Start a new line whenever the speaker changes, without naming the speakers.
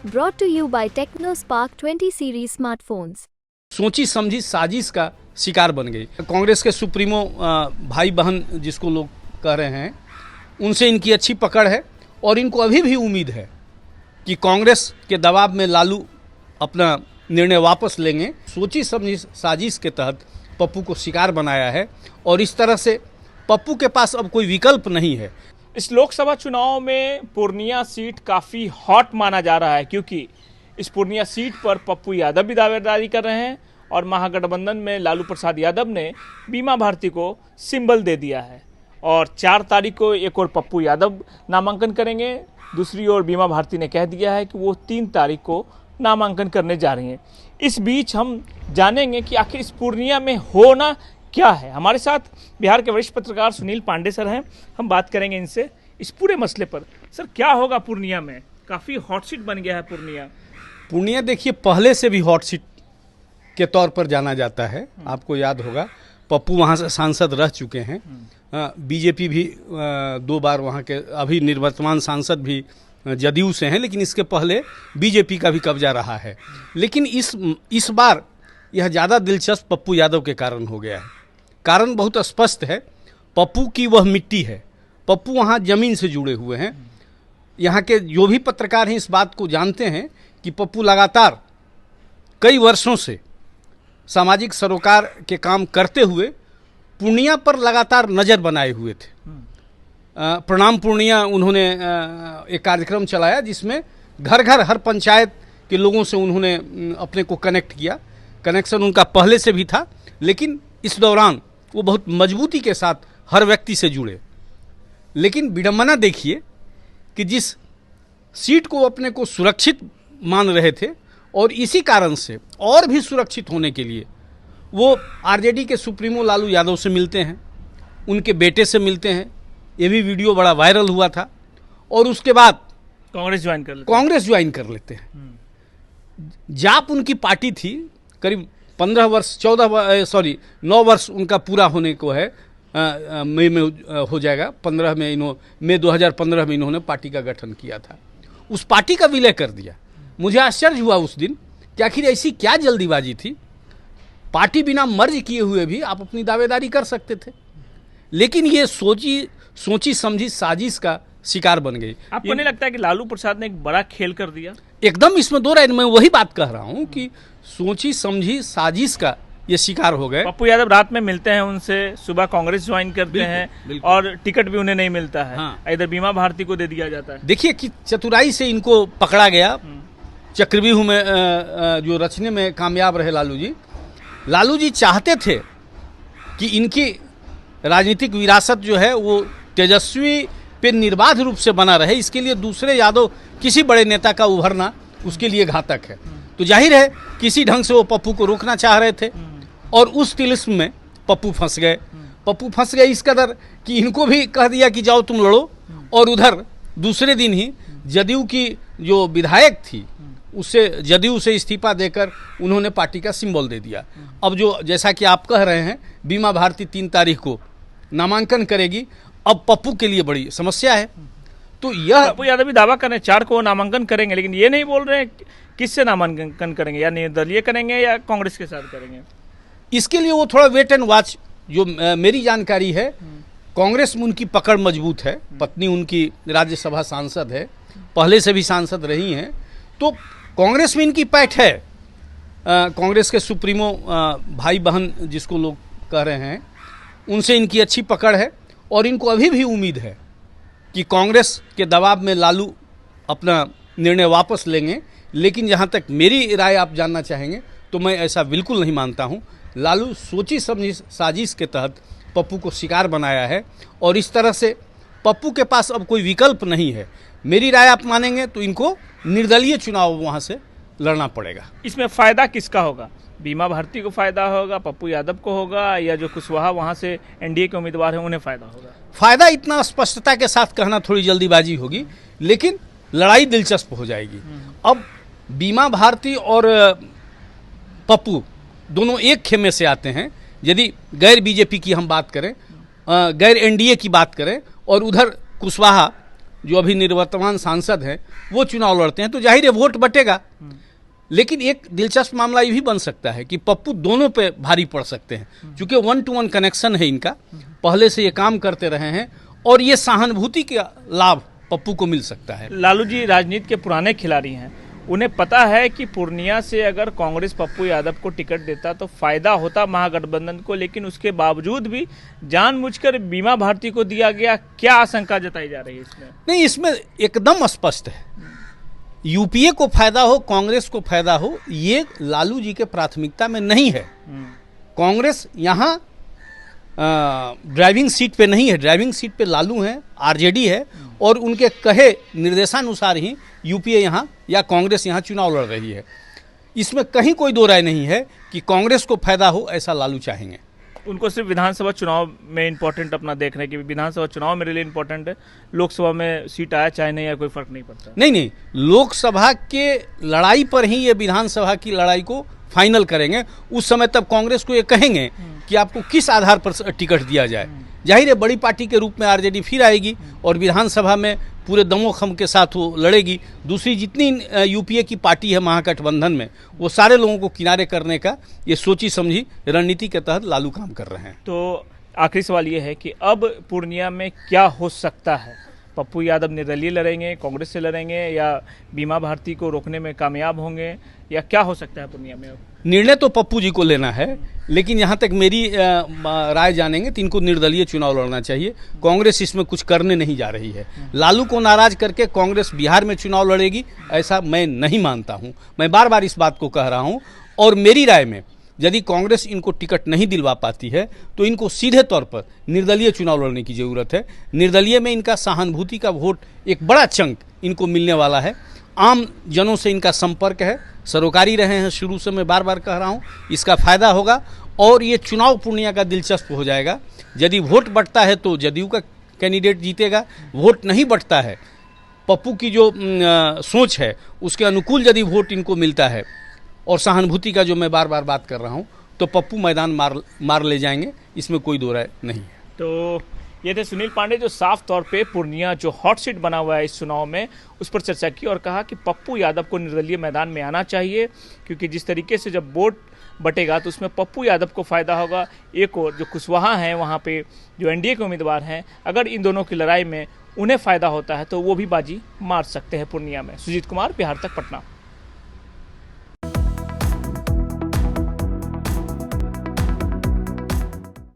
Brought to you by TechnoSpark 20 series smartphones.
सोची समझी साजिश का शिकार बन गई। कांग्रेस के सुप्रीमो भाई बहन जिसको लोग कह रहे हैं, उनसे इनकी अच्छी पकड़ है और इनको अभी भी उम्मीद है कि कांग्रेस के दबाव में लालू अपना निर्णय वापस लेंगे। सोची समझी साजिश के तहत पप्पू को शिकार बनाया है और इस तरह से पप्पू के पास अब कोई विकल्प नहीं है।
इस लोकसभा चुनाव में पूर्णिया सीट काफ़ी हॉट माना जा रहा है, क्योंकि इस पूर्णिया सीट पर पप्पू यादव भी दावेदारी कर रहे हैं और महागठबंधन में लालू प्रसाद यादव ने बीमा भारती को सिंबल दे दिया है। और 4 तारीख को एक और पप्पू यादव नामांकन करेंगे, दूसरी ओर बीमा भारती ने कह दिया है कि वो 3 तारीख को नामांकन करने जा रही हैं। इस बीच हम जानेंगे कि आखिर इस पूर्णिया में होना क्या है। हमारे साथ बिहार के वरिष्ठ पत्रकार सुनील पांडे सर हैं, हम बात करेंगे इनसे इस पूरे मसले पर। सर, क्या होगा पूर्णिया में? काफ़ी हॉट सीट बन गया है पूर्णिया।
देखिए, पहले से भी हॉट सीट के तौर पर जाना जाता है। आपको याद होगा, पप्पू वहाँ से सांसद रह चुके हैं। बीजेपी भी 2 बार वहाँ के, अभी निवर्तमान सांसद भी जदयू से हैं, लेकिन इसके पहले बीजेपी का भी कब्जा रहा है। लेकिन इस बार यह ज़्यादा दिलचस्प पप्पू यादव के कारण हो गया है। कारण बहुत स्पष्ट है, पप्पू की वह मिट्टी है। पप्पू वहाँ ज़मीन से जुड़े हुए हैं। यहाँ के जो भी पत्रकार हैं इस बात को जानते हैं कि पप्पू लगातार कई वर्षों से सामाजिक सरोकार के काम करते हुए पूर्णिया पर लगातार नज़र बनाए हुए थे। प्रणाम पूर्णिया उन्होंने एक कार्यक्रम चलाया जिसमें घर घर हर पंचायत के लोगों से उन्होंने अपने को कनेक्ट किया। कनेक्शन उनका पहले से भी था, लेकिन इस दौरान वो बहुत मजबूती के साथ हर व्यक्ति से जुड़े। लेकिन विडंबना देखिए कि जिस सीट को अपने को सुरक्षित मान रहे थे और इसी कारण से और भी सुरक्षित होने के लिए वो आरजेडी के सुप्रीमो लालू यादव से मिलते हैं, उनके बेटे से मिलते हैं। ये भी वीडियो बड़ा वायरल हुआ था। और उसके बाद
कांग्रेस ज्वाइन कर लेते
हैं। जाप उनकी पार्टी थी, करीब 9 वर्ष उनका पूरा होने को है। मई में हो जाएगा। 15 में मई 2015 में इन्होंने पार्टी का गठन किया था। उस पार्टी का विलय कर दिया। मुझे आश्चर्य हुआ उस दिन कि आखिर ऐसी क्या जल्दीबाजी थी। पार्टी बिना मर्ज किए हुए भी आप अपनी दावेदारी कर सकते थे, लेकिन ये सोची समझी साजिश का शिकार बन गई।
आपको नहीं लगता है कि लालू प्रसाद ने एक बड़ा खेल कर दिया?
एकदम, इसमें 2 राय। मैं वही बात कह रहा हूँ कि सोची समझी साजिश का ये शिकार हो गए।
पप्पू यादव रात में मिलते हैं उनसे, सुबह कांग्रेस ज्वाइन करते हैं और टिकट भी उन्हें नहीं मिलता है।
हाँ।
इधर बीमा भारती को दे दिया जाता है।
देखिए कि चतुराई से इनको पकड़ा गया। चक्रव्यूह में जो रचने में कामयाब रहे लालू जी चाहते थे कि इनकी राजनीतिक विरासत जो है वो तेजस्वी पे निर्बाध रूप से बना रहे। इसके लिए दूसरे यादव किसी बड़े नेता का उभरना उसके लिए घातक है। तो जाहिर है किसी ढंग से वो पप्पू को रोकना चाह रहे थे और उस तिलिस्म में पप्पू फंस गए इस कदर कि इनको भी कह दिया कि जाओ तुम लड़ो। और उधर दूसरे दिन ही जदयू की जो विधायक थी उससे जदयू से इस्तीफा देकर उन्होंने पार्टी का सिंबल दे दिया। अब जो जैसा कि आप कह रहे हैं, बीमा भारती 3 तारीख को नामांकन करेगी। अब पप्पू के लिए बड़ी समस्या है। तो यह
पप्पू यादव भी दावा कर रहे हैं 4 को नामांकन करेंगे, लेकिन ये नहीं बोल रहे हैं किससे नामांकन करेंगे, या निर्दलीय करेंगे या कांग्रेस के साथ करेंगे।
इसके लिए वो थोड़ा वेट एंड वॉच। जो मेरी जानकारी है, कांग्रेस में उनकी पकड़ मजबूत है। पत्नी उनकी राज्यसभा सांसद है, पहले से भी सांसद रही हैं, तो कांग्रेस में इनकी पैठ है। कांग्रेस के सुप्रीमो भाई बहन जिसको लोग कह रहे हैं, उनसे इनकी अच्छी पकड़ है और इनको अभी भी उम्मीद है कि कांग्रेस के दबाव में लालू अपना निर्णय वापस लेंगे। लेकिन जहाँ तक मेरी राय आप जानना चाहेंगे तो मैं ऐसा बिल्कुल नहीं मानता हूँ। लालू सोची समझी साजिश के तहत पप्पू को शिकार बनाया है और इस तरह से पप्पू के पास अब कोई विकल्प नहीं है। मेरी राय आप मानेंगे तो इनको निर्दलीय चुनाव वहाँ से लड़ना पड़ेगा।
इसमें फ़ायदा किसका होगा? बीमा भारती को फ़ायदा होगा, पप्पू यादव को होगा, या जो कुशवाहा वहाँ से एनडीए के उम्मीदवार हैं उन्हें फ़ायदा होगा?
फ़ायदा इतना स्पष्टता के साथ कहना थोड़ी जल्दीबाजी होगी, लेकिन लड़ाई दिलचस्प हो जाएगी। अब बीमा भारती और पप्पू दोनों एक खेमे से आते हैं। यदि गैर बीजेपी की हम बात करें, गैर एनडीए की बात करें, और उधर कुशवाहा जो अभी निवर्तमान सांसद हैं वो चुनाव लड़ते हैं तो जाहिर है वोट बटेगा। लेकिन एक दिलचस्प मामला ये भी बन सकता है कि पप्पू दोनों पे भारी पड़ सकते हैं, क्योंकि 1-to-1 कनेक्शन है इनका, पहले से ये काम करते रहे हैं और ये सहानुभूति का लाभ पप्पू को मिल सकता है।
लालू जी राजनीति के पुराने खिलाड़ी हैं, उन्हें पता है कि पूर्णिया से अगर कांग्रेस पप्पू यादव को टिकट देता तो फायदा होता महागठबंधन को, लेकिन उसके बावजूद भी जानबूझकर बीमा भारती को दिया गया। क्या आशंका जताई जा रही है इसमें?
नहीं, इसमें एकदम स्पष्ट है, यूपीए को फायदा हो, कांग्रेस को फायदा हो, ये लालू जी के प्राथमिकता में नहीं है। कांग्रेस यहाँ ड्राइविंग सीट पे नहीं है, ड्राइविंग सीट पे लालू हैं, आरजेडी है और उनके कहे निर्देशानुसार ही यूपीए यहाँ या कांग्रेस यहाँ चुनाव लड़ रही है। इसमें कहीं कोई दो राय नहीं है कि कांग्रेस को फायदा हो ऐसा लालू चाहेंगे।
उनको सिर्फ विधानसभा चुनाव में इंपॉर्टेंट अपना देख रहे हैं कि विधानसभा चुनाव मेरे लिए इंपॉर्टेंट है, लोकसभा में सीट आया चाहे नहीं आया कोई फर्क नहीं पड़ता।
नहीं, लोकसभा के लड़ाई पर ही ये विधानसभा की लड़ाई को फाइनल करेंगे। उस समय तब कांग्रेस को ये कहेंगे कि आपको किस आधार पर टिकट दिया जाए। जाहिर है बड़ी पार्टी के रूप में आरजेडी फिर आएगी और विधानसभा में पूरे दमोखम के साथ वो लड़ेगी। दूसरी जितनी यूपीए की पार्टी है महागठबंधन में, वो सारे लोगों को किनारे करने का ये सोची समझी रणनीति के तहत लालू काम कर रहे हैं।
तो आखिरी सवाल ये है कि अब पूर्णिया में क्या हो सकता है? पप्पू यादव निर्दलीय लड़ेंगे, कांग्रेस से लड़ेंगे या बीमा भारती को रोकने में कामयाब होंगे, या क्या हो सकता है पूर्णिया में?
निर्णय तो पप्पू जी को लेना है, लेकिन यहाँ तक मेरी राय जानेंगे तो इनको निर्दलीय चुनाव लड़ना चाहिए। कांग्रेस इसमें कुछ करने नहीं जा रही है। लालू को नाराज करके कांग्रेस बिहार में चुनाव लड़ेगी ऐसा मैं नहीं मानता हूँ। मैं बार बार इस बात को कह रहा हूँ और मेरी राय में यदि कांग्रेस इनको टिकट नहीं दिलवा पाती है तो इनको सीधे तौर पर निर्दलीय चुनाव लड़ने की ज़रूरत है। निर्दलीय में इनका सहानुभूति का वोट एक बड़ा चंक इनको मिलने वाला है। आम जनों से इनका संपर्क है, सरोकारी रहे हैं शुरू से, मैं बार बार कह रहा हूँ, इसका फायदा होगा और ये चुनाव पूर्णिया का दिलचस्प हो जाएगा। यदि वोट बढ़ता है तो जदयू का कैंडिडेट जीतेगा, वोट नहीं बढ़ता है, पप्पू की जो सोच है उसके अनुकूल यदि वोट इनको मिलता है और सहानुभूति का जो मैं बार बार बात कर रहा हूँ, तो पप्पू मैदान मार ले जाएंगे, इसमें कोई दो राय नहीं है।
तो ये थे सुनील पांडे जो साफ तौर पे पूर्णिया जो हॉट सीट बना हुआ है इस चुनाव में उस पर चर्चा की और कहा कि पप्पू यादव को निर्दलीय मैदान में आना चाहिए, क्योंकि जिस तरीके से जब वोट बटेगा तो उसमें पप्पू यादव को फायदा होगा। एक और जो कुशवाहा हैं वहाँ पे जो एनडीए के उम्मीदवार हैं, अगर इन दोनों की लड़ाई में उन्हें फायदा होता है तो वो भी बाजी मार सकते हैं पूर्णिया में। सुजीत कुमार, बिहार तक, पटना।